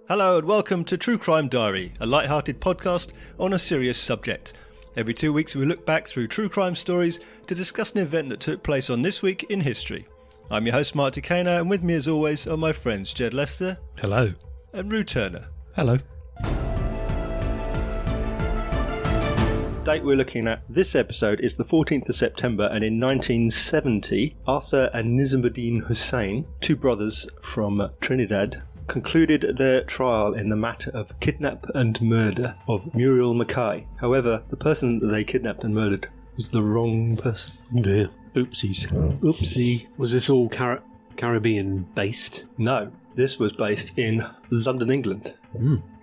Hello and welcome to True Crime Diary, a light-hearted podcast on a serious subject. Every 2 weeks we look back through true crime stories to discuss an event that took place on this week in history. I'm your host Mark Decana, and with me as always are my friends Jed Lester. Hello. And Rue Turner. Hello. The date we're looking at this episode is the 14th of September, and in 1970 Arthur and Nizamodeen Hossein, two brothers from Trinidad, concluded their trial in the matter of kidnap and murder of Muriel McKay. However, the person that they kidnapped and murdered was the wrong person. Oh dear. Oopsies. Oopsie. Was this all Caribbean based? No, this was based in London, England.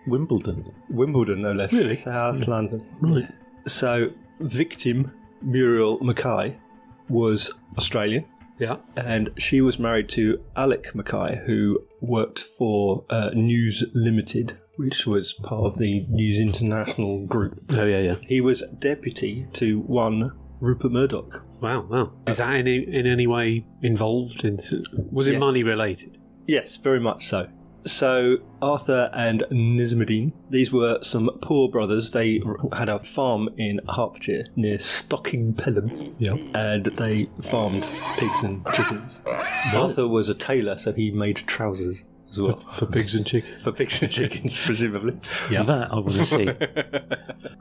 Wimbledon. Wimbledon, no less. Really? South London. Right. So, victim Muriel McKay was Australian. Yeah. And she was married to Alec McKay, who worked for News Limited, which was part of the News International group. Oh, yeah. He was deputy to one Rupert Murdoch. Wow. Is that in any way involved? Was it Yes. money related? Yes, very much so. So, Arthur and Nizamodeen, these were some poor brothers. They had a farm in Hertfordshire near Stocking Pelham. Yeah. And they farmed pigs and chickens. Arthur was a tailor, so he made trousers as well. For pigs and chickens? For pigs and chickens, presumably. Yeah. That I want to see.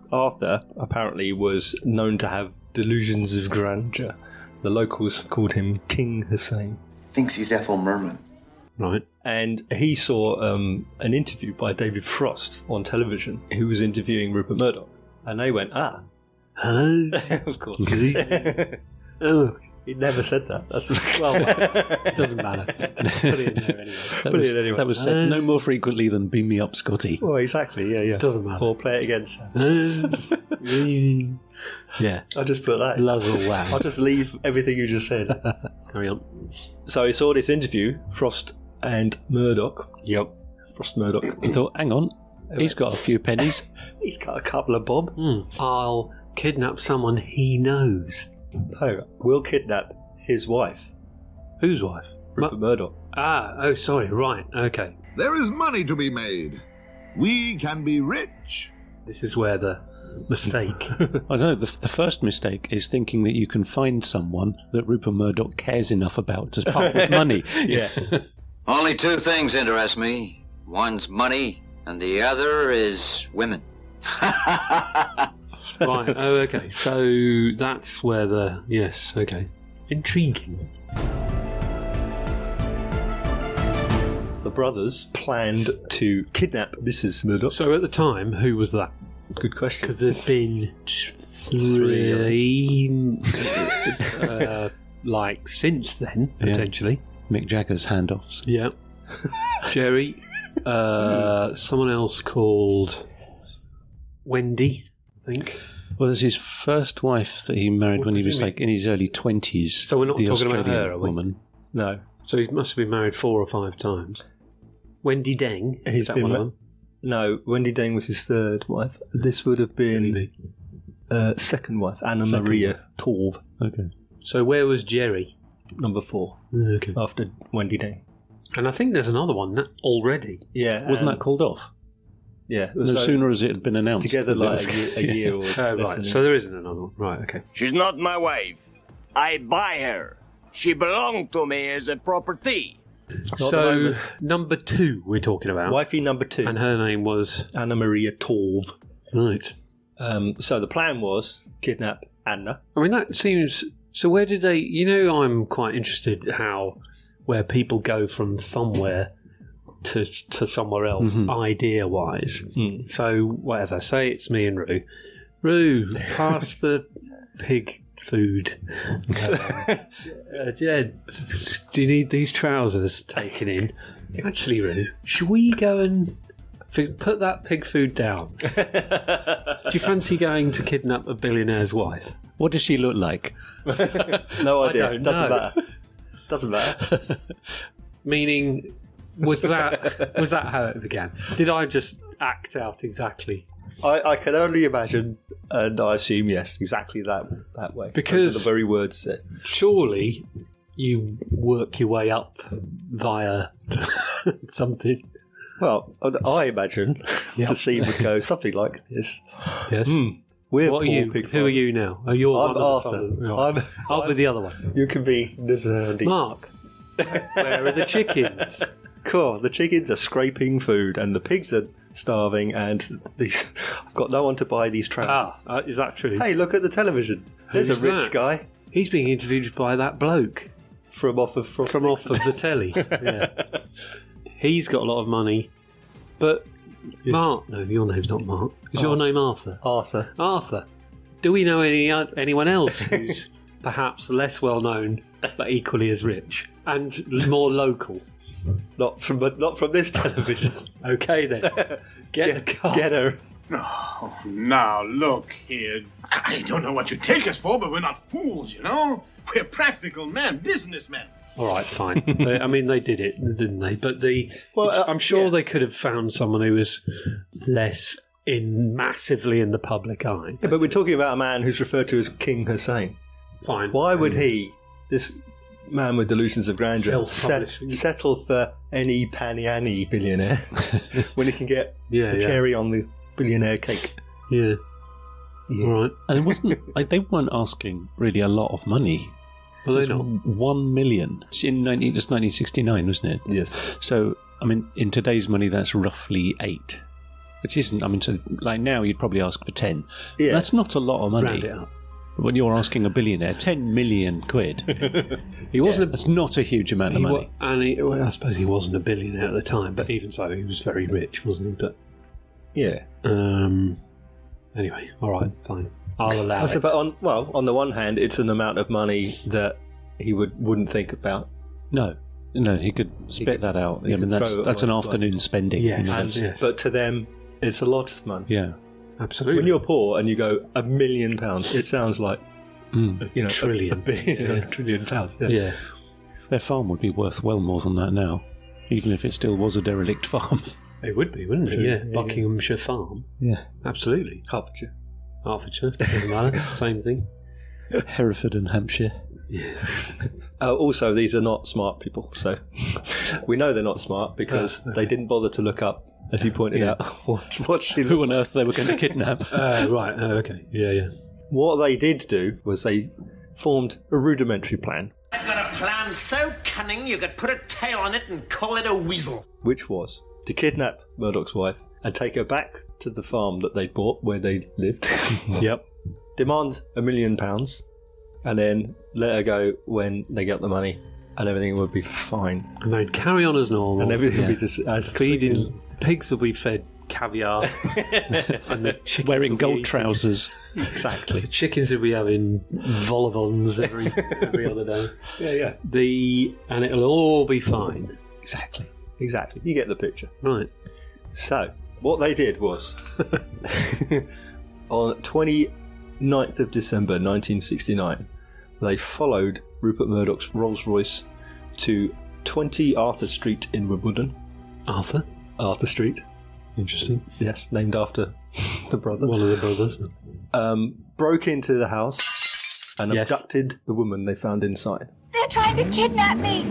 Arthur apparently was known to have delusions of grandeur. The locals called him King Hussein. Thinks he's Ethel Merman. Right. And he saw an interview by David Frost on television, who was interviewing Rupert Murdoch. And they went, Hello? of course. Oh. He never said that. That's Well, it doesn't matter. Put it in there anyway. That was said no more frequently than "Beam me up, Scotty." Well, exactly, yeah. Doesn't matter. Or play it again, Sam. Yeah. I'll just put that in. Lazzle wow. I'll just leave everything you just said. Carry on. So he saw this interview, Frost and Murdoch. Yep. Frost Murdoch. He thought, "Hang on, he's got a few pennies." He's got a couple of bob. I'll kidnap someone he knows. No, we'll kidnap his wife, Whose wife? Rupert Murdoch. Sorry, right, okay. There is money to be made. We can be rich. This is where the mistake. I don't know. The first mistake is thinking that you can find someone that Rupert Murdoch cares enough about to part with money. Yeah. Only two things interest me. One's money, and the other is women. Right, okay. So that's where yes, okay. Intriguing. The brothers planned to kidnap Mrs. Murdoch. So at the time, who was that? Good question. Because there's been three, since then, potentially. Mick Jagger's handoffs. Yeah. Jerry, someone else called Wendy, I think. Well, there's his first wife that he married when he was in his early 20s. So we're not the talking about Australian her, are we? woman. No. So he must have been married 4 or 5 times. Wendy Deng. He's been one of them? No, Wendy Deng was his third wife. This would have been second wife, Anna Maria Torv. Okay. So where was Jerry? Number 4. Okay. After Wendy Deng. And I think there's another one already. Yeah. Wasn't that called off? Yeah. No sooner as it had been announced. Together as like it was- a year or less Right, than so there isn't another one. Right, okay. She's not my wife. I buy her. She belonged to me as a property. So number 2 we're talking about. Wifey number 2. And her name was... Anna Maria Torv. Right. So the plan was kidnap Anna. I mean, that seems... So where did they... I'm quite interested where people go from somewhere to somewhere else, idea-wise. So, whatever, say it's me and Rue. Rue, pass the pig food. Jed, do you need these trousers taken in? Actually, Rue, should we go and put that pig food down? Do you fancy going to kidnap a billionaire's wife? What does she look like? No idea. I don't Doesn't know. matter. Doesn't matter. Meaning, was that how it began? Did I just act out exactly? I can only imagine, and I assume yes, exactly that way. Because the very words said. Surely you work your way up via something. Well, I imagine the scene would go something like this. Yes. We're What are poor you? pig Who are farmers. you now? Oh, you're I'm one Arthur. of the farmers. I'll be the other one. You can be Nizamodeen. Mark. Where are the chickens? Cool. The chickens are scraping food, and the pigs are starving, and I've got no one to buy these trousers. Is that true? Hey, look at the television. There's Who's a rich that? guy He's being interviewed by that bloke from off of the telly. Yeah. He's got a lot of money, but Mark. No, your name's not Mark. Is your name Arthur? Arthur. Arthur. Do we know anyone else who's perhaps less well known but equally as rich and more local? Not from this television. Okay then, get the car. Get her. Oh, now look here. I don't know what you take us for, but we're not fools, you know? We're practical men, businessmen. All right, fine. I mean, they did it, didn't they? But I'm sure they could have found someone who was less massively in the public eye. Yeah, but we're talking about a man who's referred to as King Hussein. Fine. Why would he, this man with delusions of grandeur, Self-publishing. settle for any Paniani billionaire when he can get the cherry on the billionaire cake? Yeah. All right. And it wasn't they weren't asking really a lot of money. Well, It they was not. 1 million. It's in 1969, wasn't it? Yes. So, I mean, in today's money, that's roughly 8. Which isn't, I mean, so like now you'd probably ask for 10. Yeah. That's not a lot of money. Round it up. When you're asking a billionaire, 10 million quid. He wasn't. That's not a huge amount of money. I suppose he wasn't a billionaire at the time, but even so, he was very rich, wasn't he? But Yeah. anyway, all right, fine. I'll allow it. But on the one hand, it's an amount of money that he wouldn't think about. No, he could spit that out. I mean, could that's throw it an away. afternoon spending. Yes. You know, that's- Yes. But to them, it's a lot of money. yeah. Absolutely. When you're poor and you go £1 million, it sounds like Trillion. a billion, Yeah. £1 trillion. Yeah. Yeah. Their farm would be worth well more than that now, even if it still was a derelict farm. It would be, wouldn't it? True. Yeah. Yeah, Buckinghamshire Farm. Yeah. Absolutely. Hertfordshire. Hertfordshire, doesn't matter. Same thing. Hereford and Hampshire. Also, these are not smart people, so we know they're not smart because they didn't bother to look up, as you pointed out, what she Who on earth they were going to kidnap? Right. Oh, okay. Yeah. What they did do was they formed a rudimentary plan, I've got a plan so cunning you could put a tail on it and call it a weasel. which was to kidnap Murdoch's wife and take her back to the farm that they bought where they lived, Yep. demand £1 million, and then let her go when they get the money, and everything would be fine. And they'd carry on as normal. And everything would be just as feeding pigs will be fed caviar, and the chickens Wearing will be gold eating- trousers. exactly. The chickens will be having vol-au-vents every other day. Yeah. And it'll all be fine. Exactly. You get the picture. Right. So, what they did was, on 29th of December 1969, they followed Rupert Murdoch's Rolls-Royce to 20 Arthur Street in Wimbledon. Arthur. Arthur Street, Interesting. yes, named after the brother. One of the brothers. Broke into the house and Yes. abducted the woman they found inside. They're trying to kidnap me.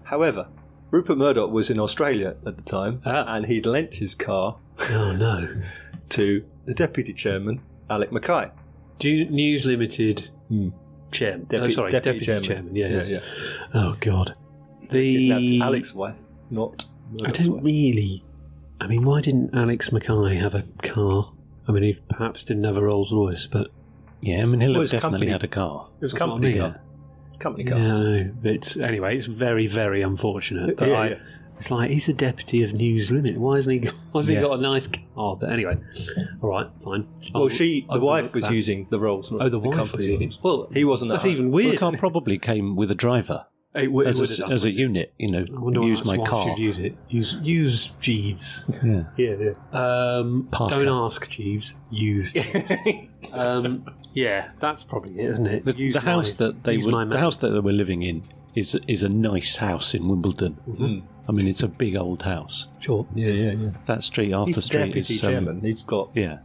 However, Rupert Murdoch was in Australia at the time, and he'd lent his car Oh no. to the deputy chairman, Alec McKay. News Limited chairman. Deputy chairman. Yeah. Oh god. That's Alec's wife, not Murdoch's I don't wife. really. I mean, why didn't Alex McKay have a car? I mean, he perhaps didn't have a Rolls Royce, but Yeah, I mean, Hillary his definitely company- had a car. It was That's what I company mean. car. Company car. yeah, no, anyway, it's very, very unfortunate. But Yeah. it's like he's the deputy of News Limit. Why hasn't he? Why hasn't he got a nice car? But anyway, all right, fine. Well, the wife overlook was that. using the Rolls. Oh, the wife was in it. Well, He wasn't. that's at home. even Well, the weird. car probably came with a driver It would have done. as a unit, you know, I wonder use why my that's why I car. should use it. Use Jeeves. Yeah. Yeah. Parker. Don't ask Jeeves. Use. Yeah, that's probably it, isn't it? The house that they were living in is a nice house in Wimbledon. Mm-hmm. I mean, it's a big old house. Sure. Yeah. That street, Arthur He's Street, deputy is chairman. He's got. yeah.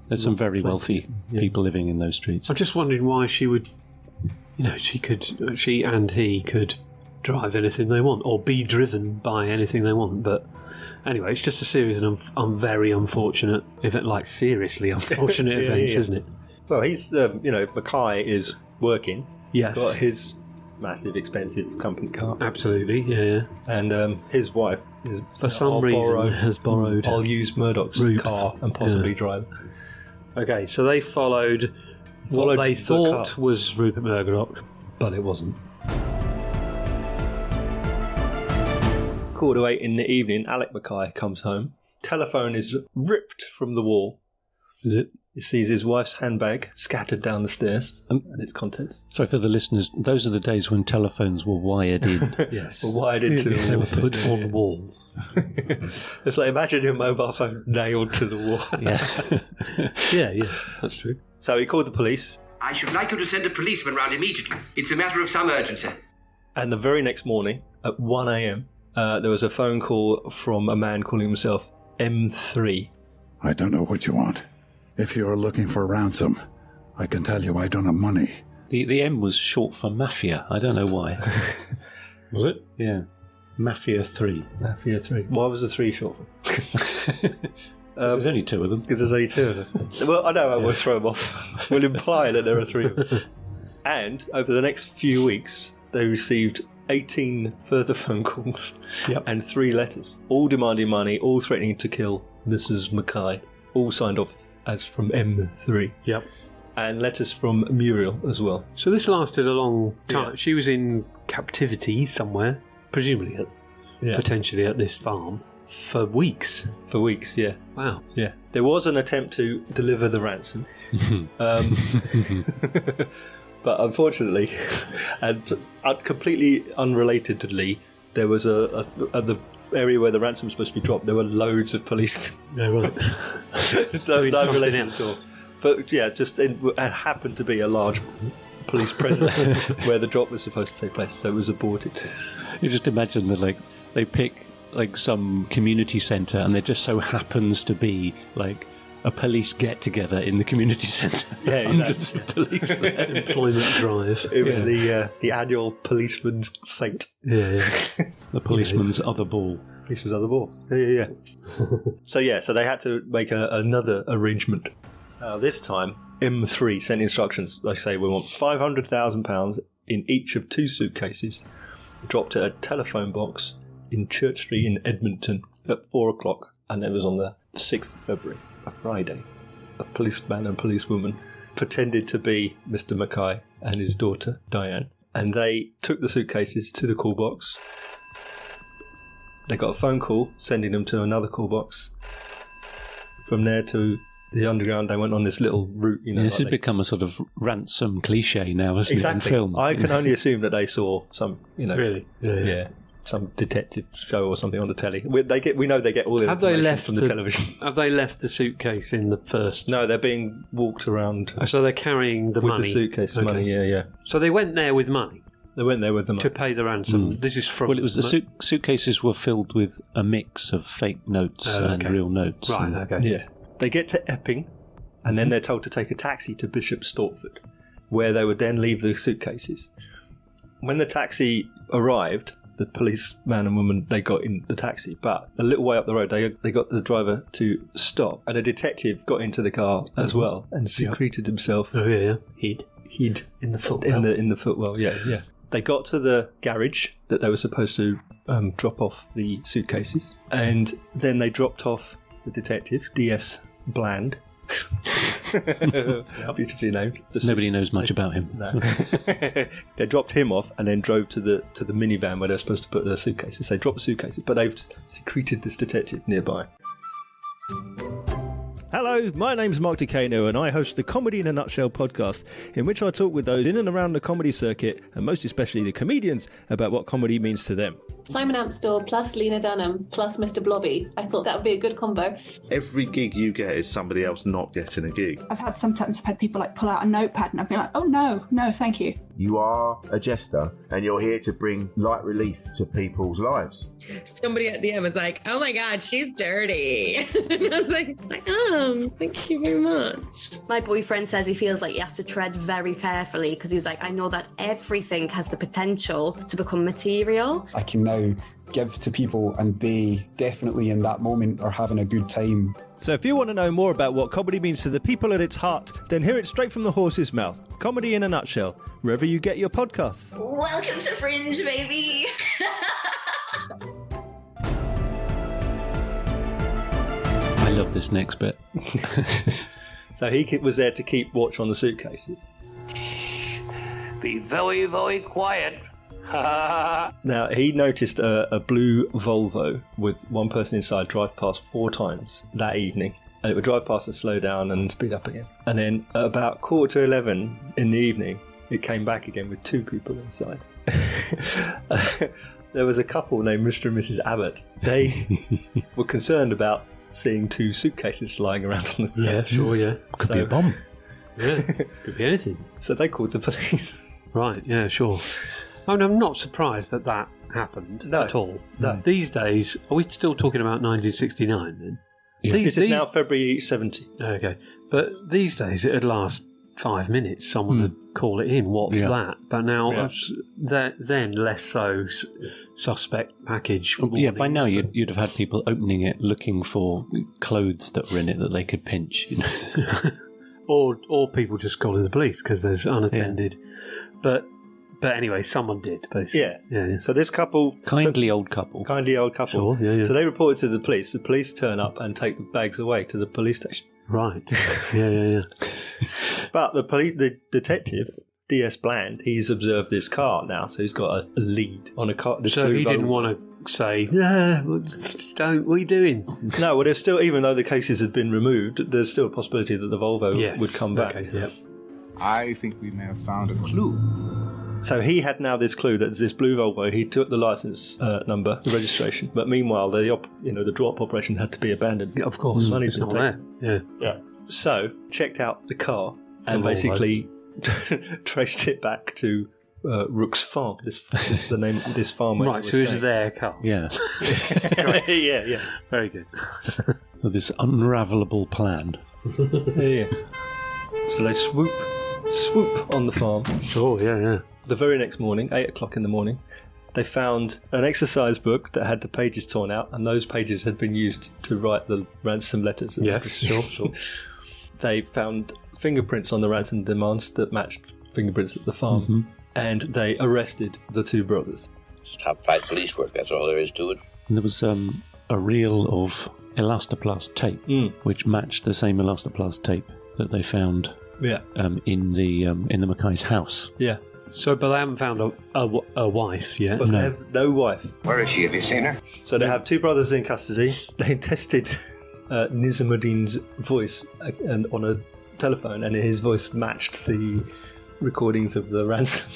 There's some very wealthy people living in those streets. I'm just wondering why she would. She and he could drive anything they want or be driven by anything they want. But anyway, it's just a series of very unfortunate, seriously unfortunate events, isn't it? Well, he's, McKay is working. Yes. He's got his massive, expensive company car. Absolutely, yeah. And his wife is, for some reason, has borrowed. I'll use Murdoch's car and possibly drive. Okay, so they followed what they thought was Rupert Murdoch, but it wasn't. 8:15 in the evening, Alec McKay comes home. Telephone is ripped from the wall. Is it? He sees his wife's handbag scattered down the stairs and its contents. Sorry for the listeners, those are the days when telephones were wired in. Yes. Were wired into the wall. They were put on walls. It's like, imagine your mobile phone nailed to the wall. Yeah, that's true. So he called the police. I should like you to send a policeman round immediately. It's a matter of some urgency. And the very next morning, at 1 a.m., there was a phone call from a man calling himself M3. I don't know what you want. If you're looking for ransom, I can tell you I don't have money. The M was short for Mafia. I don't know why. Was it? Yeah. Mafia 3. Mafia 3. Why was the 3 short for? There's only 2 of them. Because there's only 2 of them. Well, I know I will throw them off. We'll imply that there are 3 of them. And over the next few weeks, they received 18 further phone calls and 3 letters, all demanding money, all threatening to kill Mrs. McKay, all signed off as from M3. Yep. And letters from Muriel as well. So this lasted a long time. Yeah. She was in captivity somewhere, presumably potentially at this farm, for weeks. For weeks, yeah. Wow. Yeah. There was an attempt to deliver the ransom. But unfortunately, and completely unrelatedly, there was at the area where the ransom was supposed to be dropped, there were loads of police. Yeah, right. no relation at all. But yeah, it happened to be a large police presence where the drop was supposed to take place, so it was aborted. You just imagine that, they pick some community centre, and there just so happens to be a police get-together in the community centre. Yeah, hundreds of police there. Employment drive. It was the annual policeman's fate. Yeah. The policeman's other ball. Policeman's other ball. Yeah. So they had to make another arrangement. This time, M3 sent instructions. They say, we want £500,000 in each of 2 suitcases, dropped at a telephone box in Church Street in Edmonton at 4 o'clock, and it was on the 6th of February. A Friday. A policeman and policewoman pretended to be Mr. McKay and his daughter, Diane, and they took the suitcases to the call box. They got a phone call sending them to another call box. From there to the underground, they went on this little route. This has become a sort of ransom cliche now, hasn't it, in film? I can only assume that they saw some, Really? Yeah. Some detective show or something on the telly. We know they get all the information from the television. Have they left the suitcase in the first? No, they're being walked around. So they're carrying the money. With the suitcase money, yeah. So they went there with money? They went there with the money. To pay the ransom. This is from... Well, it was the suitcases were filled with a mix of fake notes and real notes. Right, okay. Yeah. They get to Epping, and then they're told to take a taxi to Bishop Stortford, where they would then leave the suitcases. When the taxi arrived, the policeman and woman, they got in the taxi, but a little way up the road they got the driver to stop, and a detective got into the car as well and secreted himself. Oh yeah, hid in the footwell. In the footwell, yeah. They got to the garage that they were supposed to drop off the suitcases, and then they dropped off the detective, D.S. Bland. Beautifully named. Nobody knows much about him. No. They dropped him off and then drove to the minivan where they're supposed to put their suitcases. They dropped the suitcases, but they've secreted this detective nearby. Hello, my name's Mark DeCano and I host the Comedy in a Nutshell podcast, in which I talk with those in and around the comedy circuit, and most especially the comedians, about what comedy means to them. Simon Amstel plus Lena Dunham plus Mr. Blobby. I thought that would be a good combo. Every gig you get is somebody else not getting a gig. I've had people pull out a notepad and I've been like, oh no, thank you. You are a jester, and you're here to bring light relief to people's lives. Somebody at the end was like, "Oh my God, she's dirty." And I was like, thank you very much. My boyfriend says he feels like he has to tread very carefully because he was like, I know that everything has the potential to become material. I can now give to people and they definitely in that moment are having a good time. So if you want to know more about what comedy means to the people at its heart, then hear it straight from the horse's mouth. Comedy in a nutshell, wherever you get your podcasts. Welcome to Fringe, baby. I love this next bit. So he was there to keep watch on the suitcases. Be very, very quiet. Now, he noticed a blue Volvo with one person inside drive past 4 times that evening. And it would drive past and slow down and speed up again. And then at about 11:15 in the evening, it came back again with 2 people inside. There was a couple named Mr. and Mrs. Abbott. They were concerned about seeing 2 suitcases lying around on the ground. Yeah, sure, yeah. Could be a bomb. Yeah, could be anything. So they called the police. Right, yeah, sure. I mean, I'm not surprised that happened at all. No. These days, are we still talking about 1969 then? Yeah. This is now February 70. Okay. But these days, it'd last 5 minutes. Someone would call it in. What's that? But now, then less so suspect package. Yeah, by now you'd have had people opening it looking for clothes that were in it that they could pinch. You know? or people just calling the police because there's unattended. Yeah. But anyway, someone did, basically. Yeah. So this couple... Kindly old couple. Sure, yeah. So they reported to the police. The police turn up and take the bags away to the police station. Right. Yeah. But the detective, D.S. Bland, he's observed this car now, so he's got a lead on a car. So he didn't want to say, don't, what are you doing? No, well, there's still, even though the cases had been removed, there's still a possibility that the Volvo would come back. Okay, yeah. I think we may have found a clue. So he had now this clue that this blue Volvo, he took the license number, the registration, but meanwhile the drop operation had to be abandoned. Yeah, of course, money's not there. Yeah. So checked out the car and basically traced it back to Rook's farm. The name of this farm. Right, so it's their car. Yeah. Yeah. Very good. With this unravelable plan. Yeah. So they swoop on the farm. Sure, yeah. The very next morning, 8 o'clock in the morning, they found an exercise book that had the pages torn out, and those pages had been used to write the ransom letters. Yes, sure. They found fingerprints on the ransom demands that matched fingerprints at the farm, and they arrested the 2 brothers. It's top 5 police work, that's all there is to it. And there was a reel of elastoplast tape, which matched the same elastoplast tape that they found in the McKay's house. Yeah. So, but they haven't found a wife yet? But they have no wife. Where is she? Have you seen her? So they have 2 brothers in custody. They tested Nizamodeen's voice on a telephone, and his voice matched the recordings of the ransom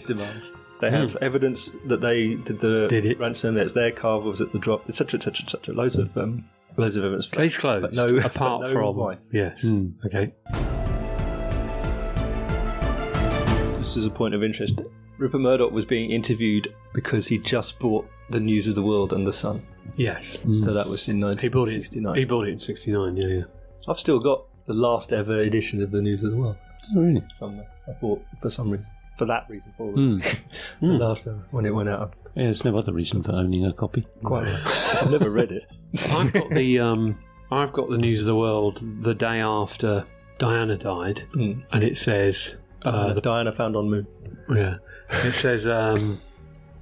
demands. They have evidence that they did the ransom. It's their car was at the drop, etc., etc., etc. Loads of evidence. Case closed. But no, apart from wife. Yes. Okay. Just as a point of interest, Rupert Murdoch was being interviewed because he just bought the News of the World and the Sun. Yes. So that was in 1969. He bought it in 69, yeah. I've still got the last ever edition of the News of the World. Oh, really? Somewhere. I bought for some reason. For that reason, probably. The last ever, when it went out. Yeah, there's no other reason for owning a copy. Quite right. I've never read it. I've got the News of the World the day after Diana died, and it says... Diana found on moon. Yeah. It says,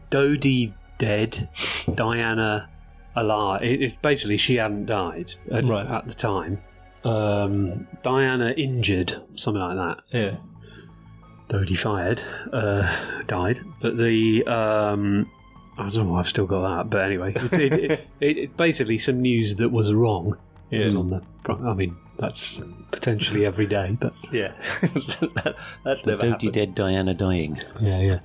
Dodie dead, Diana alive. It's basically she hadn't died at the time. Diana injured, something like that. Yeah. Dodie fired, died. But the... I don't know why I've still got that, but anyway. It basically some news that was wrong. It was on the... I mean... That's potentially every day, but... Yeah, that's never happened. Dodie dead, Diana dying. Yeah.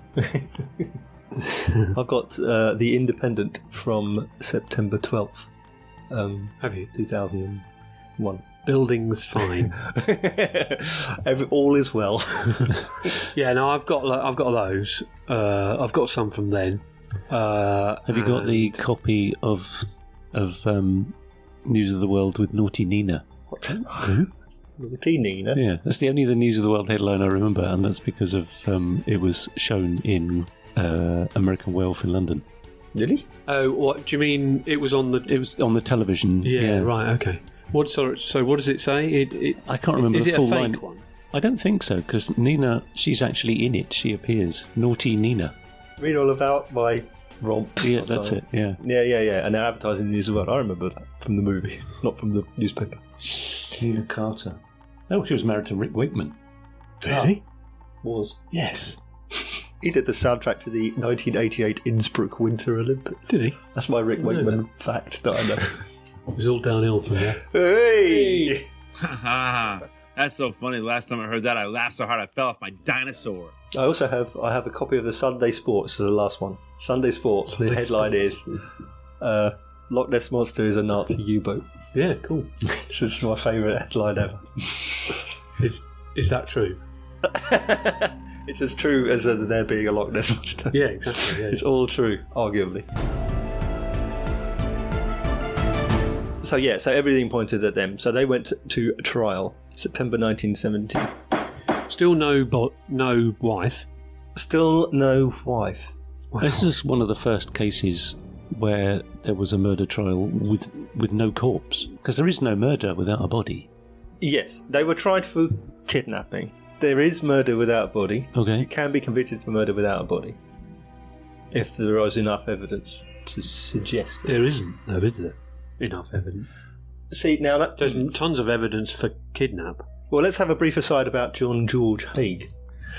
I've got The Independent from September 12th. Have you? 2001. Building's fine. All is well. Yeah, no, I've got those. I've got some from then. Have you got the copy of News of the World with Naughty Nina? What? Who? Naughty Nina? Yeah, that's the News of the World headline I remember, and that's because of it was shown in American Werewolf in London. Really? Oh, what do you mean? It was on the television. Yeah, right. Okay. So what does it say? I can't remember the full line. Is it a fake one? I don't think so, because Nina, she's actually in it. She appears. Naughty Nina. Read all about my romps. Yeah, that's it. Yeah. Yeah. And they're advertising the News of the World. I remember that from the movie, not from the newspaper. Nina Carter. Oh, she was married to Rick Wakeman. Did he? Was. Yes. He did the soundtrack to the 1988 Innsbruck Winter Olympics. Did he? That's my Rick Wakeman fact that I know. It was all downhill from there. Hey! That's so funny. The last time I heard that, I laughed so hard I fell off my dinosaur. I also have a copy of the Sunday Sports, so the last one. Sunday Sports. The headline is Loch Ness Monster is a Nazi U-boat. Yeah, cool. This is my favourite headline ever. Is that true? It's as true as there being a Loch Ness Monster. Yeah, exactly. Yeah. It's all true, arguably. So everything pointed at them. So they went to trial, September 1970. Still no wife. Still no wife. Wow. This is one of the first cases where there was a murder trial with no corpse, because there is no murder without a body. Yes, they were tried for kidnapping. There is murder without a body. Okay. You can be convicted for murder without a body if there is enough evidence to suggest it. There isn't, though, is there? Enough evidence. See, now there's tons of evidence for kidnap. Well, let's have a brief aside about John George Haigh.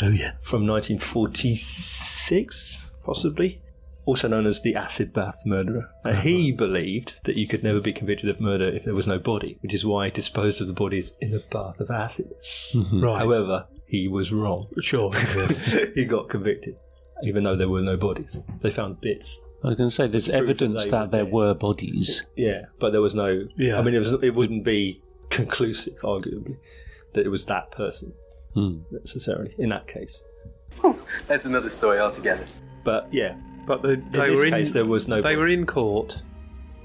Oh, yeah. From 1946, possibly. Also known as the acid bath murderer. Now, he believed that you could never be convicted of murder if there was no body, which is why he disposed of the bodies in a bath of acid. Right. However, he was wrong. Sure. He got convicted, even though there were no bodies. They found bits. I was going to say, there's evidence that there were bodies. Yeah, but there was no... Yeah. I mean, it wouldn't be conclusive, arguably, that it was that person, necessarily, in that case. That's another story altogether. But, yeah. But in this case, there was no... They were in court,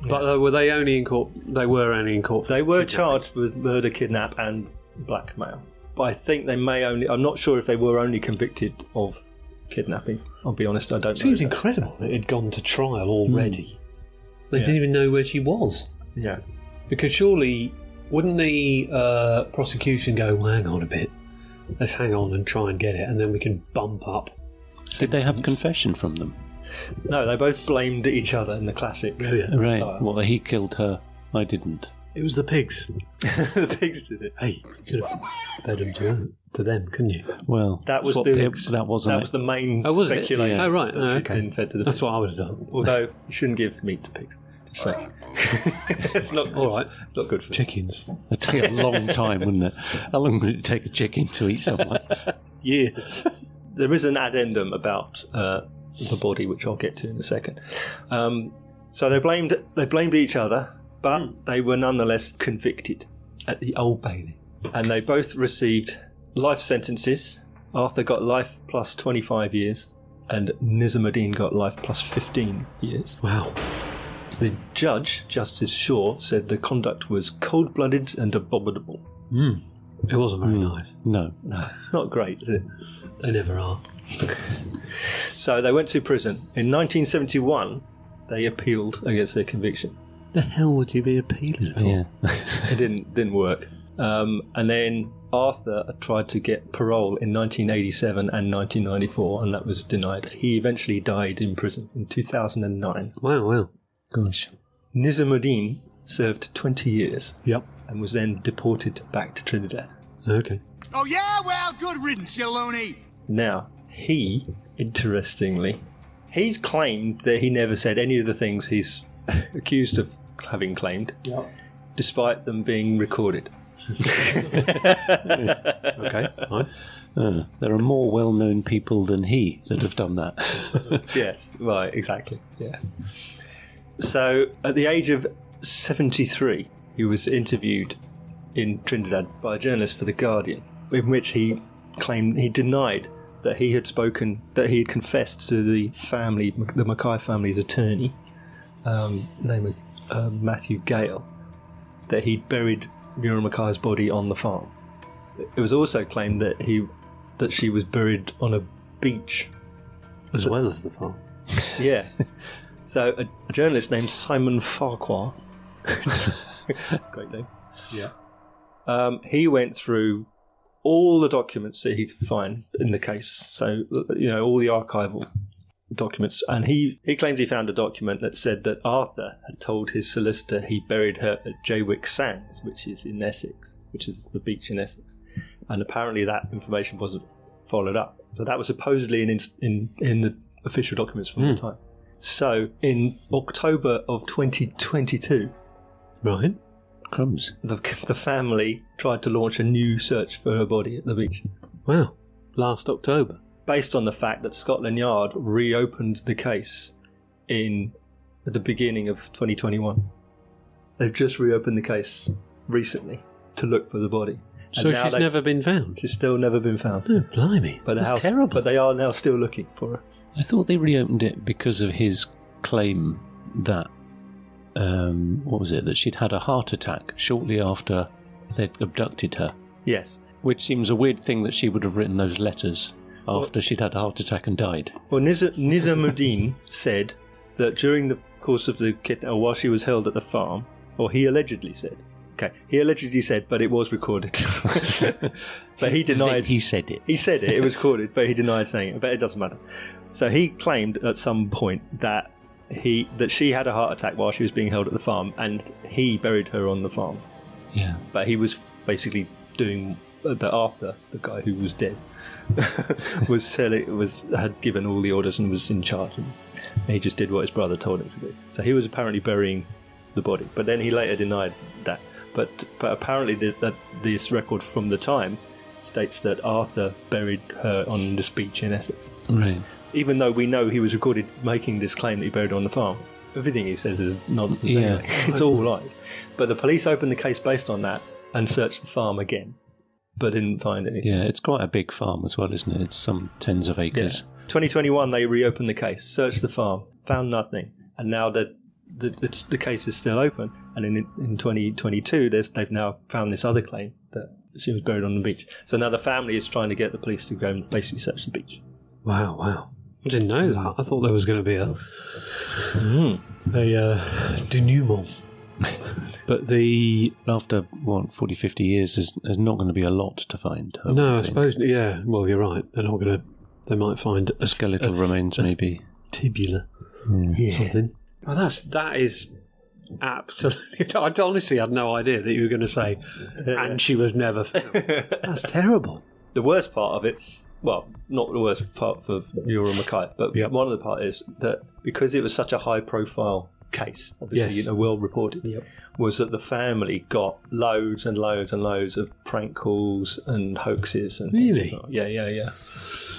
but were they only in court? They were only in court. They were charged with murder, kidnap, and blackmail. But I think they may only... I'm not sure if they were only convicted of kidnapping. I'll be honest, I don't know. Seems incredible that it had gone to trial already. They didn't even know where she was. Yeah. Because surely, wouldn't the prosecution go, well, hang on a bit, let's hang on and try and get it, and then we can bump up. Did they have confession from them? No, they both blamed each other in the classic. Right. style. Well, he killed her. I didn't. It was the pigs. The pigs did it. Hey, you could have fed them to them, couldn't you? Well, that was that was the main was speculation. Oh, right. That she'd been fed to the That's pigs. what I would have done. Although you shouldn't give meat to pigs. Just saying. It's not all right. Not good for chickens. It'd take a long time, wouldn't it? How long would it take a chicken to eat someone? Years. There is an addendum about the body, which I'll get to in a second. So they blamed each other, but they were nonetheless convicted at the Old Bailey, and they both received life sentences. Arthur got life plus 25 years, and Nizamodeen got life plus 15 years. Wow. The judge, Justice Shaw, said the conduct was cold-blooded and abominable. It wasn't very nice. No. It's not great, is it? They never are. So they went to prison. In 1971, they appealed against their conviction. The hell would you be appealing for? Yeah. It didn't work. And then Arthur tried to get parole in 1987 and 1994, and that was denied. He eventually died in prison in 2009. Wow. Gosh. Nizamodeen served 20 years. Yep. And was then deported back to Trinidad. Okay. Oh, yeah? Well, good riddance, you loony. Now, he, interestingly, he's claimed that he never said any of the things he's accused of having claimed, despite them being recorded. Okay, fine. There are more well-known people than he that have done that. Yes, right, exactly. Yeah. So, at the age of 73, he was interviewed in Trinidad by a journalist for The Guardian, in which he denied that he had confessed to the McKay family's attorney, named Matthew Gale, that he'd buried Muriel McKay's body on the farm. It was also claimed that she was buried on a beach. As well as the farm. Yeah. So a journalist named Simon Farquhar, great name. Yeah. He went through all the documents that he could find in the case. So, all the archival documents. And he claims he found a document that said that Arthur had told his solicitor he buried her at Jaywick Sands, which is in Essex, which is the beach in Essex. And apparently that information wasn't followed up. So that was supposedly in the official documents from the time. So in October of 2022, right, crumbs, the family tried to launch a new search for her body at the beach. Wow, last October. Based on the fact that Scotland Yard reopened the case at the beginning of 2021. They've just reopened the case recently to look for the body. So she's never been found? She's still never been found. Oh, blimey. That's terrible. But they are now still looking for her. I thought they reopened it because of his claim that, that she'd had a heart attack shortly after they'd abducted her. Yes. Which seems a weird thing that she would have written those letters after she'd had a heart attack and died. Well, Nizamodeen said that during the course of the kidnap, while she was held at the farm, or he allegedly said, but it was recorded. But he denied. He said it. He said it. It was recorded, but he denied saying it. But it doesn't matter. So he claimed at some point that she had a heart attack while she was being held at the farm, and he buried her on the farm. Yeah. But he was basically doing that. Arthur, the guy who was dead, had given all the orders and was in charge, and he just did what his brother told him to do. So he was apparently burying the body, but then he later denied that. But apparently this record from the time states that Arthur buried her on this beach in Essex. Right. Even though we know he was recorded making this claim that he buried her on the farm. Everything he says is nonsense anyway. It's all lies. But the police opened the case based on that and searched the farm again, but didn't find anything. Yeah, it's quite a big farm as well, isn't it? It's some tens of acres. Yeah. 2021, they reopened the case, searched the farm, found nothing, and now that the case is still open, and in 2022 they've now found this other claim that she was buried on the beach. So now the family is trying to get the police to go and basically search the beach. Wow. I didn't know that. I thought there was going to be a denouement. But after 40, 50 years, there's not going to be a lot to find. I suppose. Yeah. Well, you're right. They're not going to. They might find a skeletal remains, maybe tibula, something. Oh, that is absolutely. I honestly had no idea that you were going to say, and she was never found. That's terrible. The worst part of it, well, not the worst part for Muriel McKay, but one of the part is that because it was such a high-profile case, obviously, well reported, was that the family got loads and loads and loads of prank calls and hoaxes and really, things. Yeah.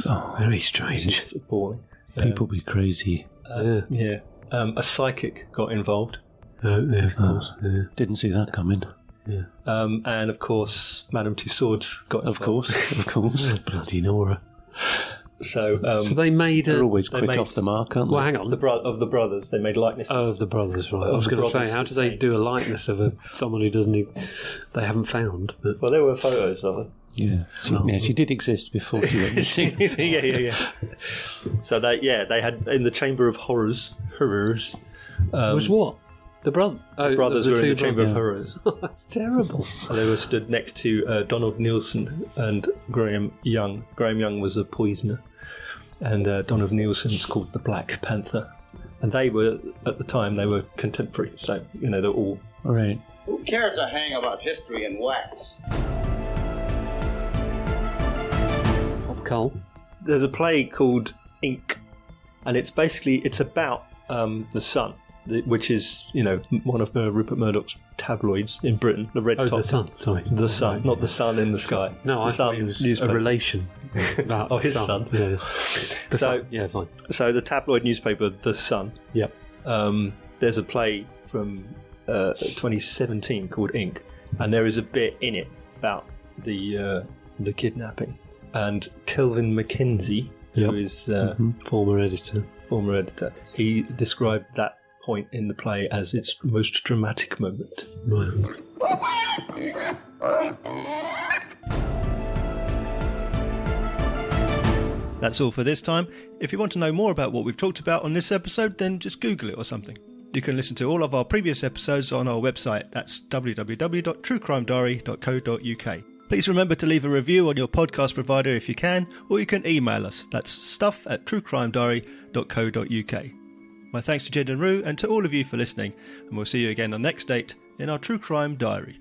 Oh, very strange. It's appalling. People be crazy. A psychic got involved. Of course. Didn't see that coming. Yeah. And of course, Madame Tussauds got involved. Of course. Bloody Nora. So they made. They're always quick off the mark, aren't they? Well, hang on. Of the brothers, they made likenesses. Oh, of the brothers, right. I was going to say, how do they do a likeness of someone who they haven't found? But... Well, there were photos of her. Yeah. She did exist before she went missing. Yeah. So they had in the Chamber of Horrors. Was what? The brothers were in the Chamber of Horrors. That's terrible. They were stood next to Donald Nielsen and Graham Young. Graham Young was a poisoner, and Donald Nielsen's called the Black Panther. And they were, at the time, they were contemporary, so, they're all... Right. Who cares a hang about history and wax? Cole? There's a play called Ink, and it's about the Sun, which is, one of Rupert Murdoch's tabloids in Britain, the red top. The Sun, sorry. The Sun, not the sun in the sky. No, I thought it was newspaper. A relation about his son. Yeah. Sun. Yeah, fine. So the tabloid newspaper, The Sun. Yep. There's a play from 2017 called Ink, And there is a bit in it about the kidnapping. And Kelvin McKenzie, who is former editor, he described that point in the play as its most dramatic moment. Right. That's all for this time. If you want to know more about what we've talked about on this episode, then just Google it or something. You can listen to all of our previous episodes on our website. That's www.truecrimediary.co.uk. Please remember to leave a review on your podcast provider if you can, or you can email us. That's stuff@truecrimediary.co.uk. My thanks to Jed and Rue and to all of you for listening, and we'll see you again on next date in our True Crime Diary.